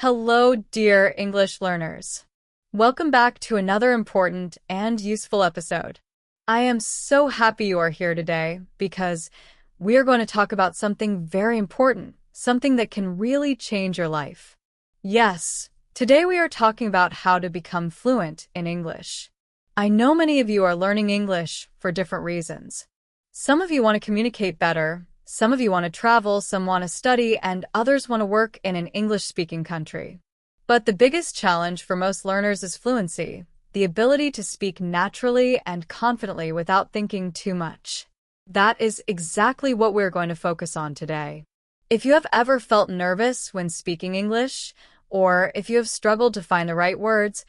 Hello, dear English learners. Welcome back to another important and useful episode. I am so happy you are here today because we are going to talk about something very important, something that can really change your life. Yes, today we are talking about how to become fluent in English. I know many of you are learning English for different reasons. Some of you want to communicate better. Some of you want to travel, some want to study, and others want to work in an English-speaking country. But the biggest challenge for most learners is fluency, the ability to speak naturally and confidently without thinking too much. That is exactly what we're going to focus on today. If you have ever felt nervous when speaking English, or if you have struggled to find the right words,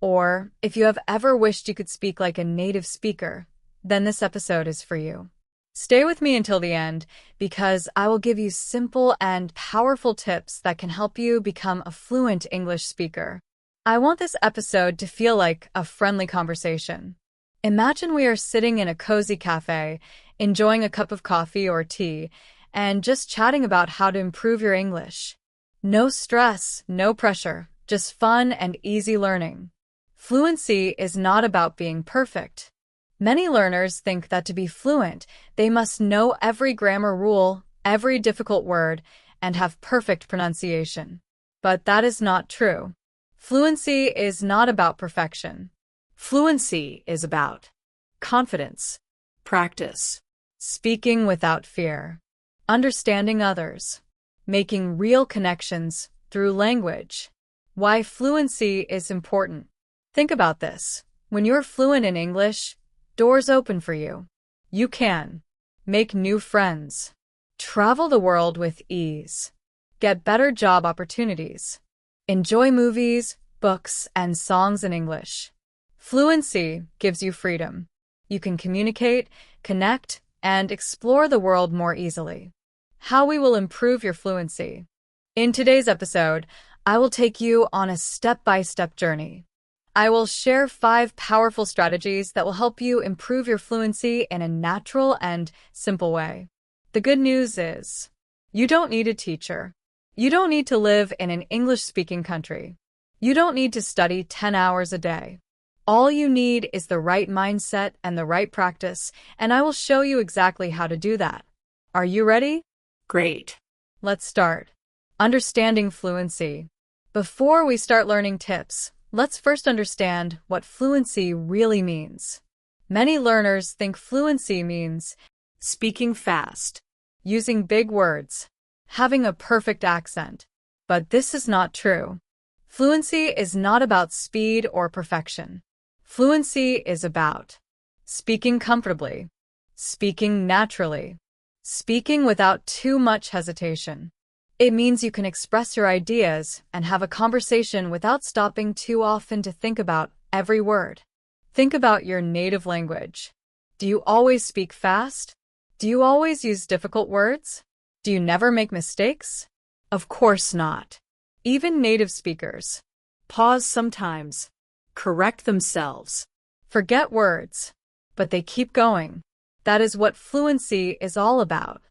or if you have ever wished you could speak like a native speaker, then this episode is for you. Stay with me until the end because I will give you simple and powerful tips that can help you become a fluent English speaker. I want this episode to feel like a friendly conversation. Imagine we are sitting in a cozy cafe, enjoying a cup of coffee or tea, and just chatting about how to improve your English. No stress, no pressure, just fun and easy learning. Fluency is not about being perfect. Many learners think that to be fluent, they must know every grammar rule, every difficult word, and have perfect pronunciation. But that is not true. Fluency is not about perfection. Fluency is about confidence, practice, speaking without fear, understanding others, making real connections through language. Why fluency is important. Think about this. When you're fluent in English, doors open for you. You can make new friends, travel the world with ease, get better job opportunities, enjoy movies, books, and songs in English. Fluency gives you freedom. You can communicate, connect, and explore the world more easily. How we will improve your fluency. In today's episode, I will take you on a step-by-step journey. I will share 5 powerful strategies that will help you improve your fluency in a natural and simple way. The good news is, you don't need a teacher. You don't need to live in an English-speaking country. You don't need to study 10 hours a day. All you need is the right mindset and the right practice, and I will show you exactly how to do that. Are you ready? Great. Let's start. Understanding fluency. Before we start learning tips, let's first understand what fluency really means. Many learners think fluency means speaking fast, using big words, having a perfect accent. But this is not true. Fluency is not about speed or perfection. Fluency is about speaking comfortably, speaking naturally, speaking without too much hesitation. It means you can express your ideas and have a conversation without stopping too often to think about every word. Think about your native language. Do you always speak fast? Do you always use difficult words? Do you never make mistakes? Of course not. Even native speakers pause sometimes, correct themselves, forget words, but they keep going. That is what fluency is all about.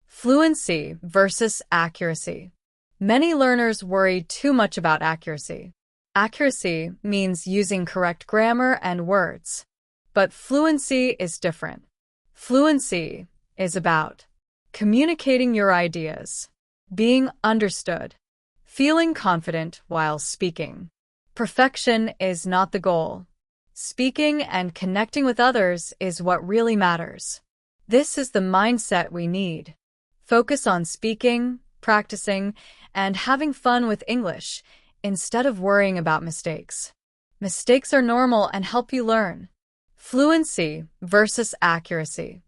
Fluency versus accuracy. Many learners worry too much about accuracy. Accuracy means using correct grammar and words. But fluency is different. Fluency is about communicating your ideas, being understood, feeling confident while speaking. Perfection is not the goal. Speaking and connecting with others is what really matters. This is the mindset we need. Focus on speaking, practicing, and having fun with English instead of worrying about mistakes. Mistakes are normal and help you learn. Fluency versus accuracy.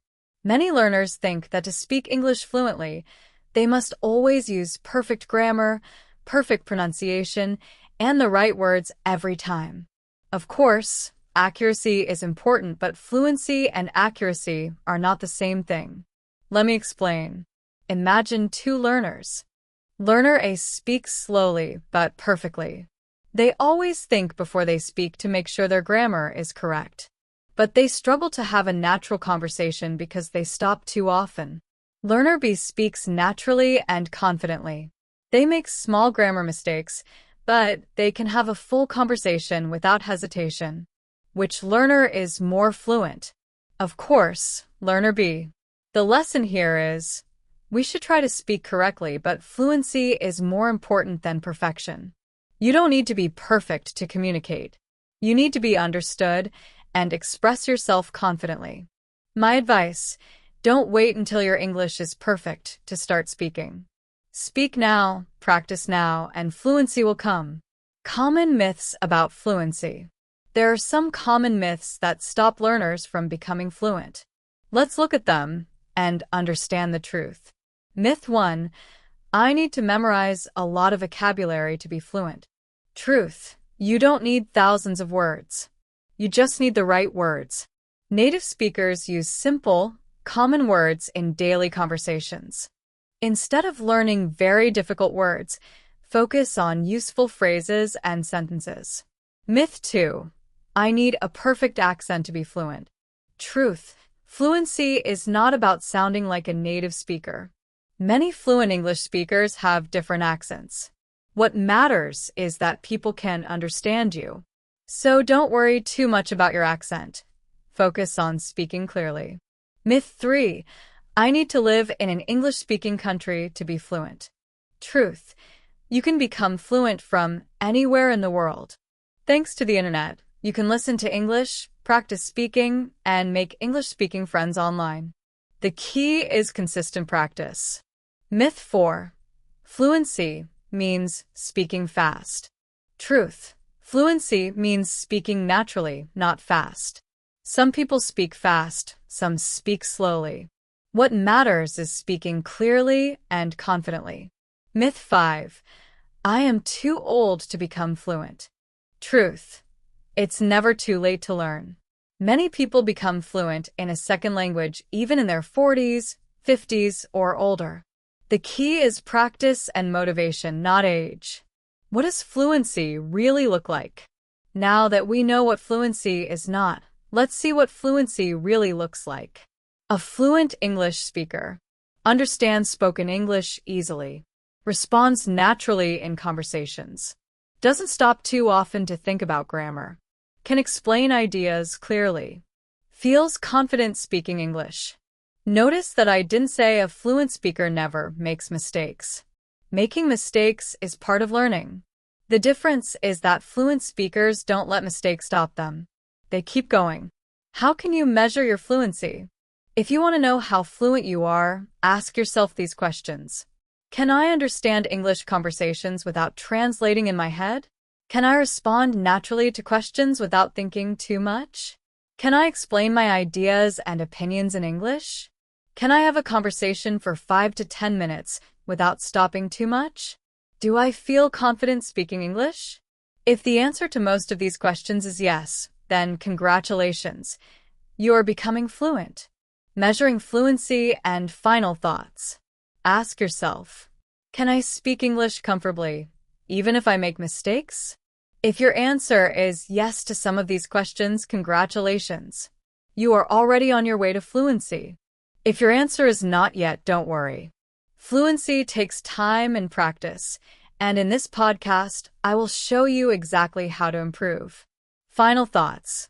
Many learners think that to speak English fluently, they must always use perfect grammar, perfect pronunciation, and the right words every time. Of course, accuracy is important, but fluency and accuracy are not the same thing. Let me explain. Imagine 2 learners. Learner A speaks slowly but perfectly. They always think before they speak to make sure their grammar is correct. But they struggle to have a natural conversation because they stop too often. Learner B speaks naturally and confidently. They make small grammar mistakes, but they can have a full conversation without hesitation. Which learner is more fluent? Of course, learner B. The lesson here is, we should try to speak correctly, but fluency is more important than perfection. You don't need to be perfect to communicate. You need to be understood and express yourself confidently. My advice, don't wait until your English is perfect to start speaking. Speak now, practice now, and fluency will come. Common myths about fluency. There are some common myths that stop learners from becoming fluent. Let's look at them and understand the truth. Myth 1. I need to memorize a lot of vocabulary to be fluent. Truth. You don't need thousands of words. You just need the right words. Native speakers use simple, common words in daily conversations. Instead of learning very difficult words, focus on useful phrases and sentences. Myth 2. I need a perfect accent to be fluent. Truth. Fluency is not about sounding like a native speaker. Many fluent English speakers have different accents. What matters is that people can understand you. So don't worry too much about your accent. Focus on speaking clearly. Myth 3. I need to live in an English-speaking country to be fluent. Truth. You can become fluent from anywhere in the world. Thanks to the internet, you can listen to English, practice speaking, and make English-speaking friends online. The key is consistent practice. Myth 4. Fluency means speaking fast. Truth. Fluency means speaking naturally, not fast. Some people speak fast, some speak slowly. What matters is speaking clearly and confidently. Myth 5. I am too old to become fluent. Truth. It's never too late to learn. Many people become fluent in a second language even in their 40s, 50s, or older. The key is practice and motivation, not age. What does fluency really look like? Now that we know what fluency is not, let's see what fluency really looks like. A fluent English speaker. Understands spoken English easily. Responds naturally in conversations. Doesn't stop too often to think about grammar. Can explain ideas clearly. Feels confident speaking English. Notice that I didn't say a fluent speaker never makes mistakes. Making mistakes is part of learning. The difference is that fluent speakers don't let mistakes stop them. They keep going. How can you measure your fluency? If you want to know how fluent you are, ask yourself these questions. Can I understand English conversations without translating in my head? Can I respond naturally to questions without thinking too much? Can I explain my ideas and opinions in English? Can I have a conversation for 5 to 10 minutes without stopping too much? Do I feel confident speaking English? If the answer to most of these questions is yes, then congratulations. You are becoming fluent. Measuring fluency and final thoughts. Ask yourself, can I speak English comfortably, even if I make mistakes? If your answer is yes to some of these questions, congratulations. You are already on your way to fluency. If your answer is not yet, don't worry. Fluency takes time and practice, and in this podcast, I will show you exactly how to improve. Final thoughts.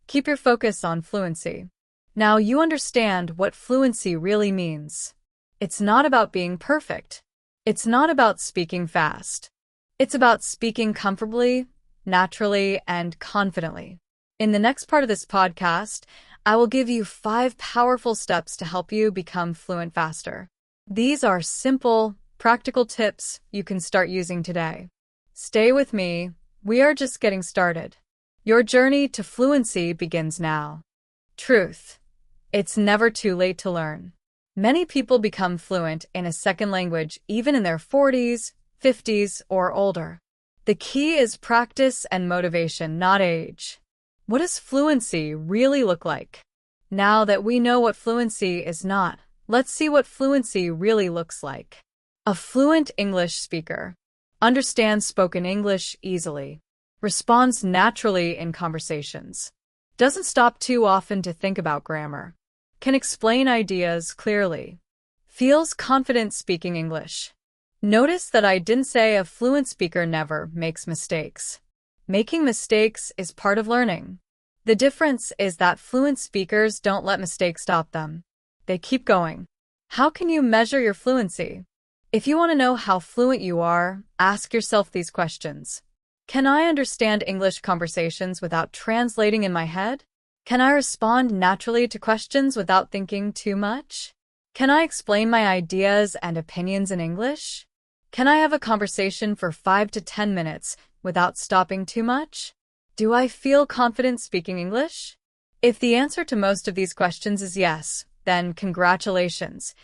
Keep your focus on fluency. Now you understand what fluency really means. It's not about being perfect. It's not about speaking fast. It's about speaking comfortably, naturally, and confidently. In the next part of this podcast, I will give you 5 powerful steps to help you become fluent faster. These are simple, practical tips you can start using today. Stay with me. We are just getting started. Your journey to fluency begins now. Truth. It's never too late to learn. Many people become fluent in a second language even in their 40s, 50s, or older. The key is practice and motivation, not age. What does fluency really look like? Now that we know what fluency is not, let's see what fluency really looks like. A fluent English speaker. Understands spoken English easily. Responds naturally in conversations. Doesn't stop too often to think about grammar. Can explain ideas clearly. Feels confident speaking English. Notice that I didn't say a fluent speaker never makes mistakes. Making mistakes is part of learning. The difference is that fluent speakers don't let mistakes stop them. They keep going. How can you measure your fluency? If you want to know how fluent you are, ask yourself these questions. Can I understand English conversations without translating in my head? Can I respond naturally to questions without thinking too much? Can I explain my ideas and opinions in English? Can I have a conversation for 5 to 10 minutes without stopping too much? Do I feel confident speaking English? If the answer to most of these questions is yes, then congratulations.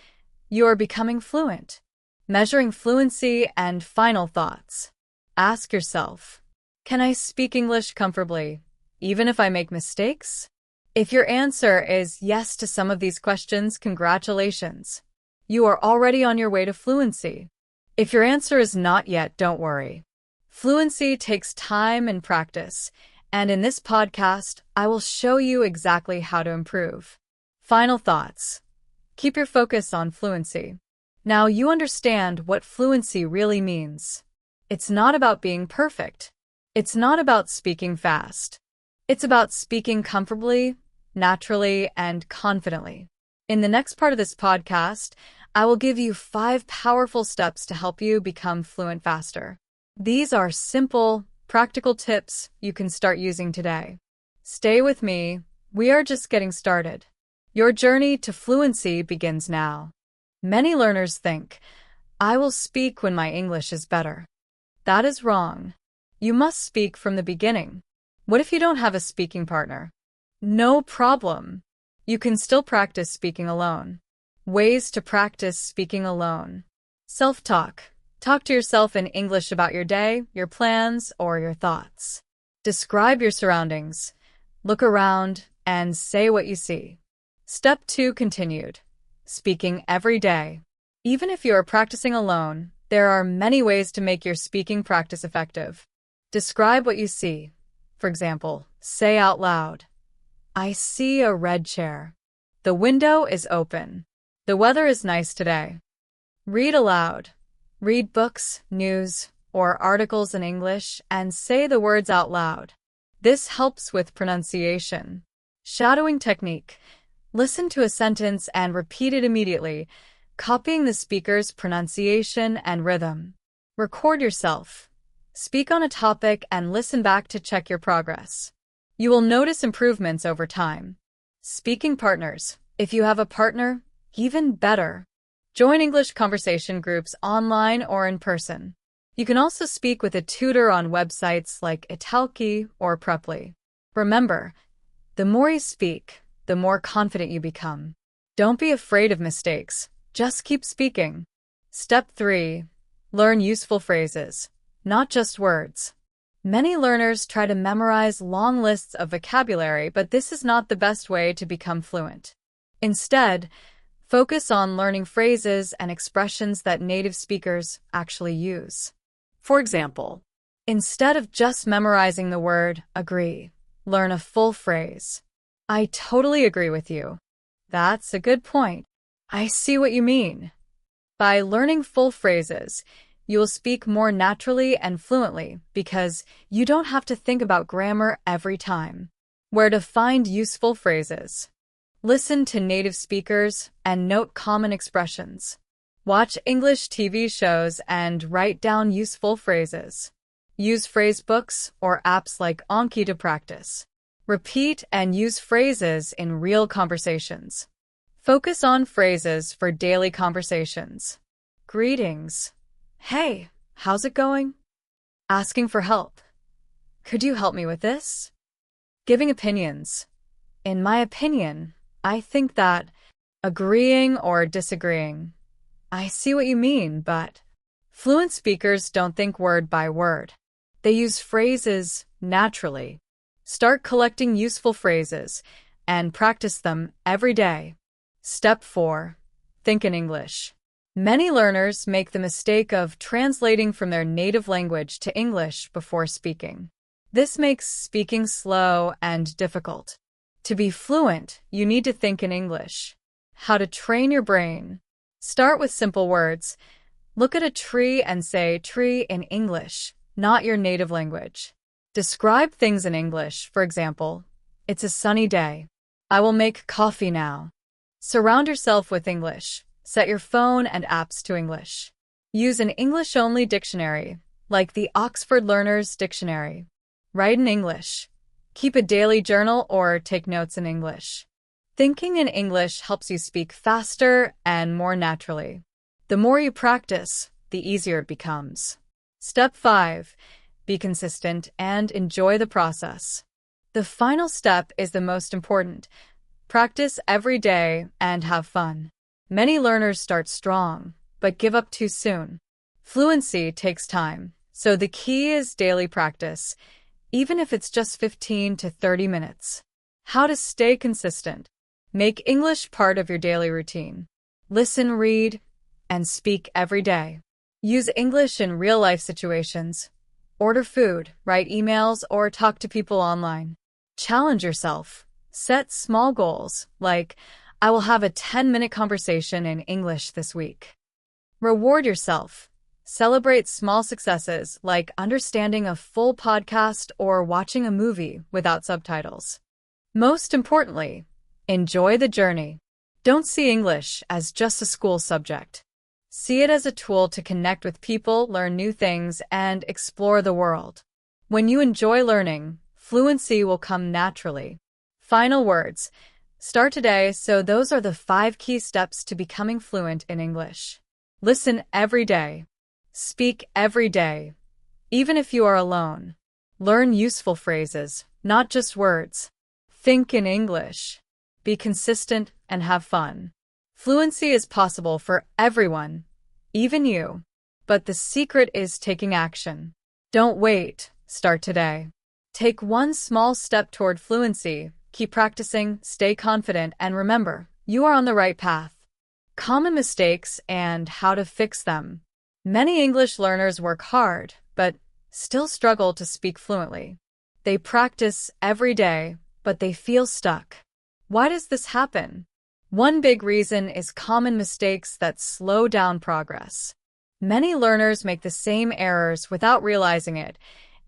You are becoming fluent. Measuring fluency and final thoughts. Ask yourself, can I speak English comfortably, even if I make mistakes? If your answer is yes to some of these questions, congratulations. You are already on your way to fluency. If your answer is not yet, don't worry. Fluency takes time and practice, and in this podcast, I will show you exactly how to improve. Final thoughts. Keep your focus on fluency. Now you understand what fluency really means. It's not about being perfect. It's not about speaking fast. It's about speaking comfortably, naturally, and confidently. In the next part of this podcast, I will give you 5 powerful steps to help you become fluent faster. These are simple, practical tips you can start using today. Stay with me. We are just getting started. Your journey to fluency begins now. Many learners think, I will speak when my English is better. That is wrong. You must speak from the beginning. What if you don't have a speaking partner? No problem. You can still practice speaking alone. Ways to practice speaking alone. Self-talk. Talk to yourself in English about your day, your plans, or your thoughts. Describe your surroundings. Look around and say what you see. Step 2 continued. Speaking every day. Even if you are practicing alone, there are many ways to make your speaking practice effective. Describe what you see. For example, say out loud, I see a red chair. The window is open. The weather is nice today. Read aloud. Read books, news, or articles in English and say the words out loud. This helps with pronunciation. Shadowing technique. Listen to a sentence and repeat it immediately, copying the speaker's pronunciation and rhythm. Record yourself. Speak on a topic and listen back to check your progress. You will notice improvements over time. Speaking partners. If you have a partner, even better. Join English conversation groups online or in person. You can also speak with a tutor on websites like Italki or Preply. Remember, the more you speak, the more confident you become. Don't be afraid of mistakes. Just keep speaking. Step 3. Learn useful phrases, not just words. Many learners try to memorize long lists of vocabulary, but this is not the best way to become fluent. Instead, focus on learning phrases and expressions that native speakers actually use. For example, instead of just memorizing the word agree, learn a full phrase. I totally agree with you. That's a good point. I see what you mean. By learning full phrases, you will speak more naturally and fluently because you don't have to think about grammar every time. Where to find useful phrases. Listen to native speakers and note common expressions. Watch English TV shows and write down useful phrases. Use phrase books or apps like Anki to practice. Repeat and use phrases in real conversations. Focus on phrases for daily conversations. Greetings. Hey, how's it going? Asking for help. Could you help me with this? Giving opinions. In my opinion, I think that. Agreeing or disagreeing. I see what you mean, but. Fluent speakers don't think word by word. They use phrases naturally. Start collecting useful phrases and practice them every day. Step 4. Think in English. Many learners make the mistake of translating from their native language to English before speaking. This makes speaking slow and difficult. To be fluent, you need to think in English. How to train your brain. Start with simple words. Look at a tree and say tree in English, not your native language. Describe things in English, for example, it's a sunny day. I will make coffee now. Surround yourself with English. Set your phone and apps to English. Use an English-only dictionary, like the Oxford Learner's Dictionary. Write in English. Keep a daily journal or take notes in English. Thinking in English helps you speak faster and more naturally. The more you practice, the easier it becomes. Step 5. Be consistent and enjoy the process. The final step is the most important. Practice every day and have fun. Many learners start strong, but give up too soon. Fluency takes time, so the key is daily practice, even if it's just 15 to 30 minutes. How to stay consistent. Make English part of your daily routine. Listen, read, and speak every day. Use English in real-life situations. Order food, write emails, or talk to people online. Challenge yourself. Set small goals, like, I will have a 10-minute conversation in English this week. Reward yourself. Celebrate small successes, like understanding a full podcast or watching a movie without subtitles. Most importantly, enjoy the journey. Don't see English as just a school subject. See it as a tool to connect with people, learn new things, and explore the world. When you enjoy learning, fluency will come naturally. Final words. Start today, so those are the 5 key steps to becoming fluent in English. Listen every day. Speak every day, even if you are alone. Learn useful phrases, not just words. Think in English. Be consistent and have fun. Fluency is possible for everyone, even you. But the secret is taking action. Don't wait. Start today. Take one small step toward fluency. Keep practicing, stay confident, and remember, you are on the right path. Common mistakes and how to fix them. Many English learners work hard, but still struggle to speak fluently. They practice every day, but they feel stuck. Why does this happen? One big reason is common mistakes that slow down progress. Many learners make the same errors without realizing it,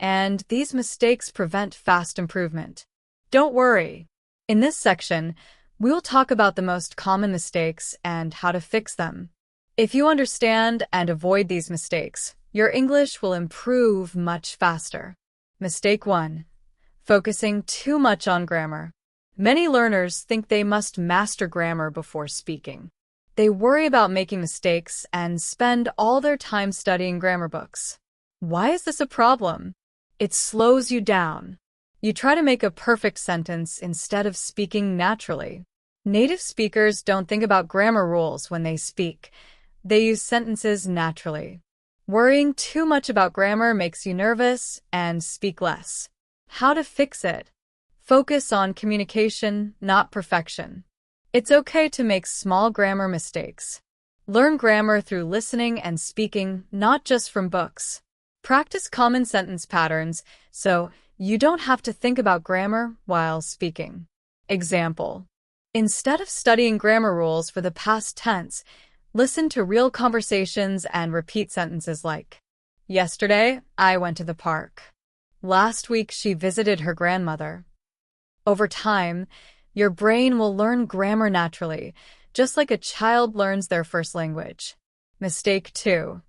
and these mistakes prevent fast improvement. Don't worry. In this section, we will talk about the most common mistakes and how to fix them. If you understand and avoid these mistakes, your English will improve much faster. Mistake 1. Focusing too much on grammar. Many learners think they must master grammar before speaking. They worry about making mistakes and spend all their time studying grammar books. Why is this a problem? It slows you down. You try to make a perfect sentence instead of speaking naturally. Native speakers don't think about grammar rules when they speak. They use sentences naturally. Worrying too much about grammar makes you nervous and speak less. How to fix it? Focus on communication, not perfection. It's okay to make small grammar mistakes. Learn grammar through listening and speaking, not just from books. Practice common sentence patterns so you don't have to think about grammar while speaking. Example. Instead of studying grammar rules for the past tense, listen to real conversations and repeat sentences like, Yesterday, I went to the park. Last week, she visited her grandmother. Over time, your brain will learn grammar naturally, just like a child learns their first language. Mistake 2.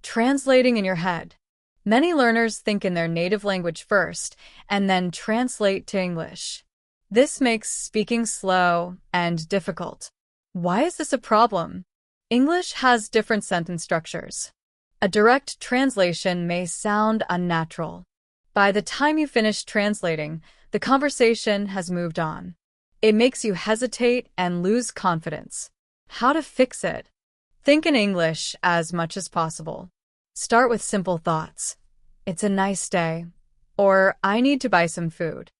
Translating in your head. Many learners think in their native language first and then translate to English. This makes speaking slow and difficult. Why is this a problem? English has different sentence structures. A direct translation may sound unnatural. By the time you finish translating, the conversation has moved on. It makes you hesitate and lose confidence. How to fix it? Think in English as much as possible. Start with simple thoughts. It's a nice day. Or, I need to buy some food.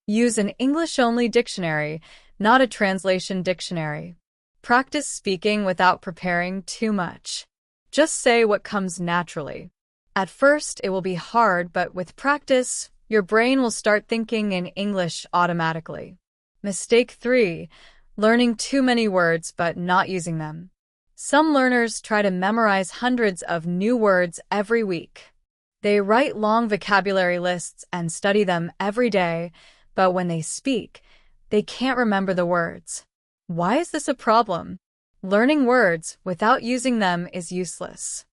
Use an English-only dictionary, not a translation dictionary. Practice speaking without preparing too much. Just say what comes naturally. At first, it will be hard, but with practice, your brain will start thinking in English automatically. Mistake 3. Learning too many words but not using them. Some learners try to memorize hundreds of new words every week. They write long vocabulary lists and study them every day, but when they speak, they can't remember the words. Why is this a problem? Learning words without using them is useless.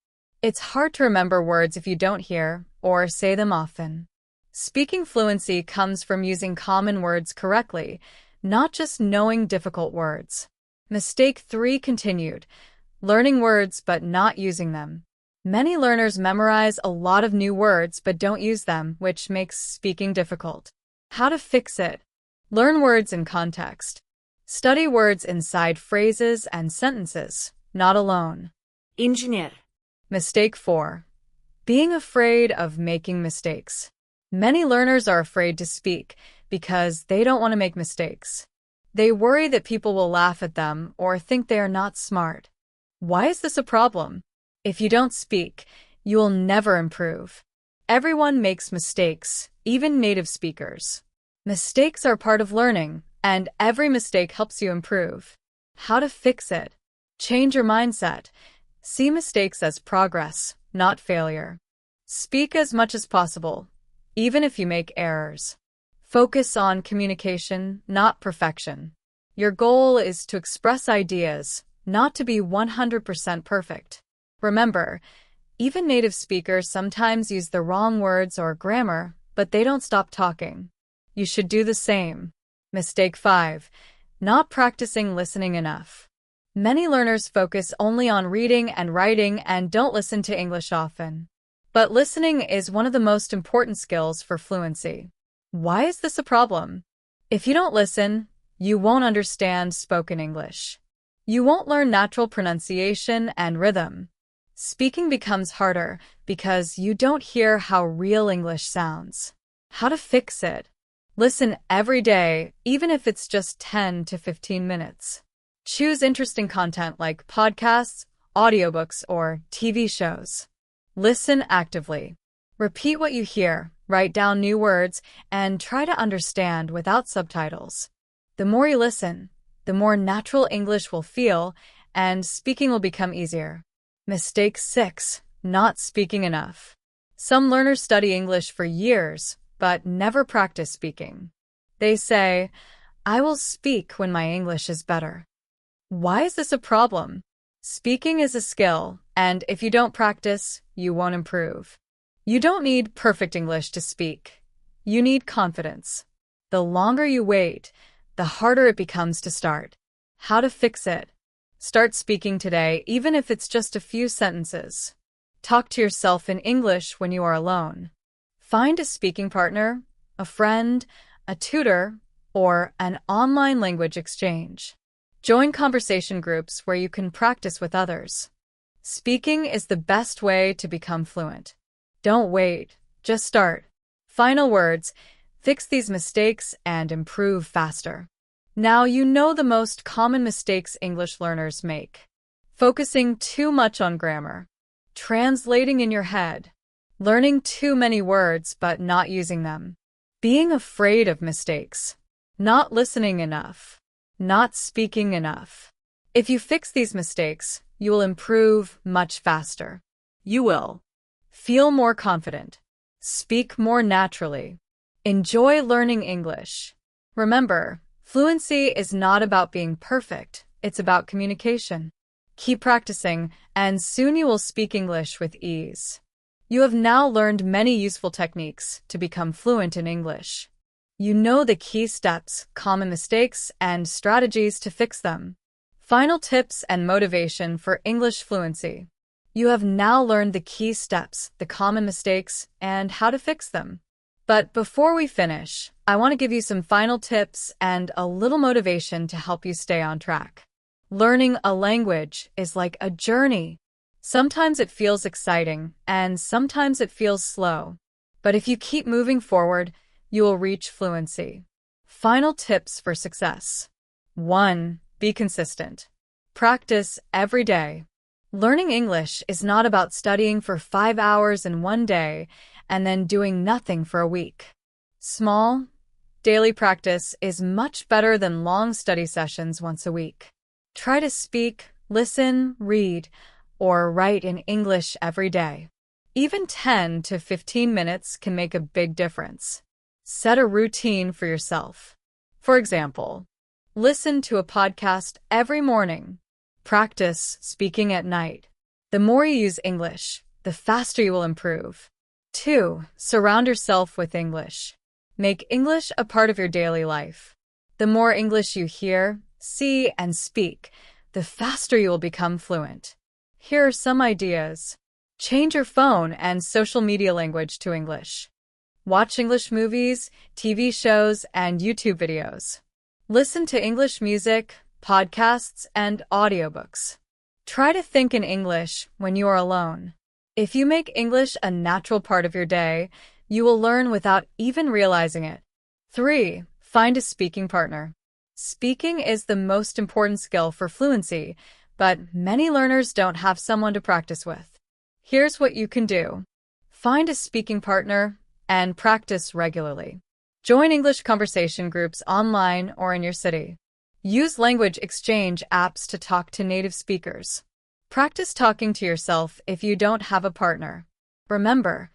It's hard to remember words if you don't hear or say them often. Speaking fluency comes from using common words correctly, not just knowing difficult words. Mistake 3 continued. Learning words but not using them. Many learners memorize a lot of new words but don't use them, which makes speaking difficult. How to fix it? Learn words in context. Study words inside phrases and sentences, not alone. Engineer. Mistake 4. Being afraid of making mistakes. Many learners are afraid to speak because they don't want to make mistakes. They worry that people will laugh at them or think they are not smart. Why is this a problem? If you don't speak, you will never improve. Everyone makes mistakes, even native speakers. Mistakes are part of learning, and every mistake helps you improve. How to fix it? Change your mindset. See mistakes as progress, not failure. Speak as much as possible, even if you make errors. Focus on communication, not perfection. Your goal is to express ideas, not to be 100% perfect. Remember, even native speakers sometimes use the wrong words or grammar, but they don't stop talking. You should do the same. Mistake 5. Not practicing listening enough. Many learners focus only on reading and writing and don't listen to English often. But listening is one of the most important skills for fluency. Why is this a problem? If you don't listen, you won't understand spoken English. You won't learn natural pronunciation and rhythm. Speaking becomes harder because you don't hear how real English sounds. How to fix it? Listen every day, even if it's just 10 to 15 minutes. Choose interesting content like podcasts, audiobooks, or TV shows. Listen actively. Repeat what you hear, write down new words, and try to understand without subtitles. The more you listen, the more natural English will feel, and speaking will become easier. Mistake 6. Not speaking enough. Some learners study English for years, but never practice speaking. They say, "I will speak when my English is better." Why is this a problem? Speaking is a skill, and if you don't practice, you won't improve. You don't need perfect English to speak. You need confidence. The longer you wait, the harder it becomes to start. How to fix it? Start speaking today, even if it's just a few sentences. Talk to yourself in English when you are alone. Find a speaking partner, a friend, a tutor, or an online language exchange. Join conversation groups where you can practice with others. Speaking is the best way to become fluent. Don't wait, just start. Final words: fix these mistakes and improve faster. Now you know the most common mistakes English learners make. Focusing too much on grammar. Translating in your head. Learning too many words but not using them. Being afraid of mistakes. Not listening enough. Not speaking enough. If you fix these mistakes, you will improve much faster. You will feel more confident. Speak more naturally. Enjoy learning English. Remember, fluency is not about being perfect, it's about communication. Keep practicing, and soon you will speak English with ease. You have now learned many useful techniques to become fluent in English. You know the key steps, common mistakes, and strategies to fix them. Final tips and motivation for English fluency. You have now learned the key steps, the common mistakes, and how to fix them. But before we finish, I want to give you some final tips and a little motivation to help you stay on track. Learning a language is like a journey. Sometimes it feels exciting, and sometimes it feels slow. But if you keep moving forward, you will reach fluency. Final tips for success. 1. Be consistent. Practice every day. Learning English is not about studying for 5 hours in one day and then doing nothing for a week. Small, daily practice is much better than long study sessions once a week. Try to speak, Listen, read, or write in English every day. Even 10 to 15 minutes can make a big difference. Set a routine for yourself. For example, listen to a podcast every morning. Practice speaking at night. The more you use English, the faster you will improve. 2. Surround yourself with English. Make English a part of your daily life. The more English you hear, see, and speak, the faster you will become fluent. Here are some ideas. Change your phone and social media language to English. Watch English movies, TV shows, and YouTube videos. Listen to English music, podcasts, and audiobooks. Try to think in English when you are alone. If you make English a natural part of your day, you will learn without even realizing it. 3. Find a speaking partner. Speaking is the most important skill for fluency, but many learners don't have someone to practice with. Here's what you can do. Find a speaking partner and practice regularly. Join English conversation groups online or in your city. Use language exchange apps to talk to native speakers. Practice talking to yourself if you don't have a partner. Remember,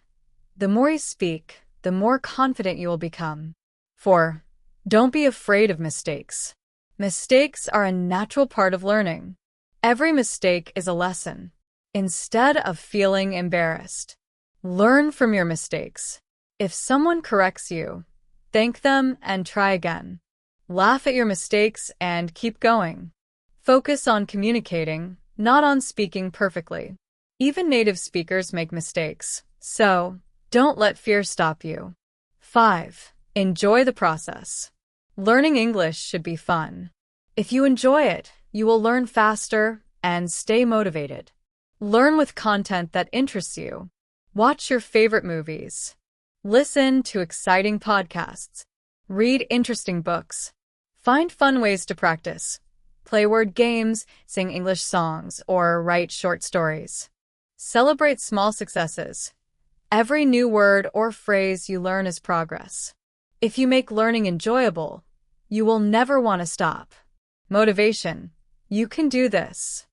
the more you speak, the more confident you will become. 4. Don't be afraid of mistakes. Mistakes are a natural part of learning. Every mistake is a lesson. Instead of feeling embarrassed, learn from your mistakes. If someone corrects you, thank them and try again. Laugh at your mistakes and keep going. Focus on communicating, not on speaking perfectly. Even native speakers make mistakes, so don't let fear stop you. 5. Enjoy the process. Learning English should be fun. If you enjoy it, you will learn faster and stay motivated. Learn with content that interests you. Watch your favorite movies. Listen to exciting podcasts. Read interesting books. Find fun ways to practice. Play word games, sing English songs, or write short stories. Celebrate small successes. Every new word or phrase you learn is progress. If you make learning enjoyable, you will never want to stop. Motivation. You can do this.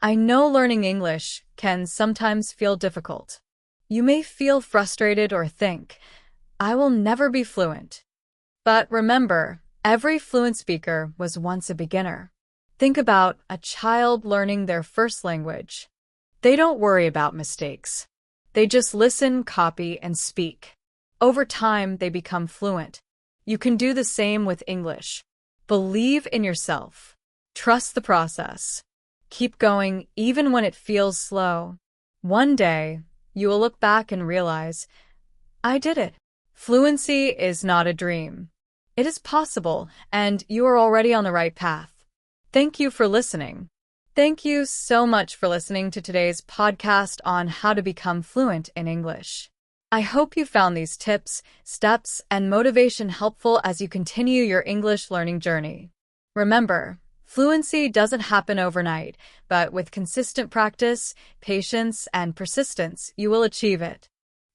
I know learning English can sometimes feel difficult. You may feel frustrated or think, I will never be fluent. But remember, every fluent speaker was once a beginner. Think about a child learning their first language. They don't worry about mistakes. They just listen, copy, and speak. Over time, they become fluent. You can do the same with English. Believe in yourself. Trust the process. Keep going even when it feels slow. One day, you will look back and realize, I did it. Fluency is not a dream. It is possible, and you are already on the right path. Thank you for listening. Thank you so much for listening to today's podcast on how to become fluent in English. I hope you found these tips, steps, and motivation helpful as you continue your English learning journey. Remember, fluency doesn't happen overnight, but with consistent practice, patience, and persistence, you will achieve it.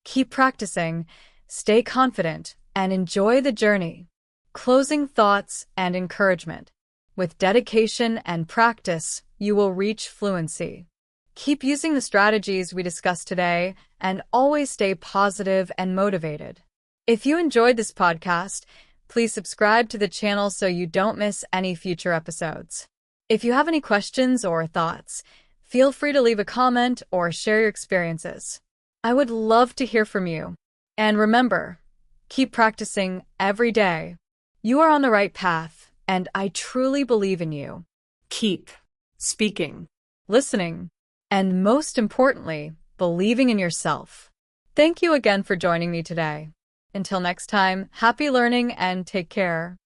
Keep practicing, stay confident, and enjoy the journey. Closing thoughts and encouragement. With dedication and practice, you will reach fluency. Keep using the strategies we discussed today and always stay positive and motivated. If you enjoyed this podcast, please subscribe to the channel so you don't miss any future episodes. If you have any questions or thoughts, feel free to leave a comment or share your experiences. I would love to hear from you. And remember, keep practicing every day. You are on the right path, and I truly believe in you. Keep speaking, listening, and most importantly, believing in yourself. Thank you again for joining me today. Until next time, happy learning and take care.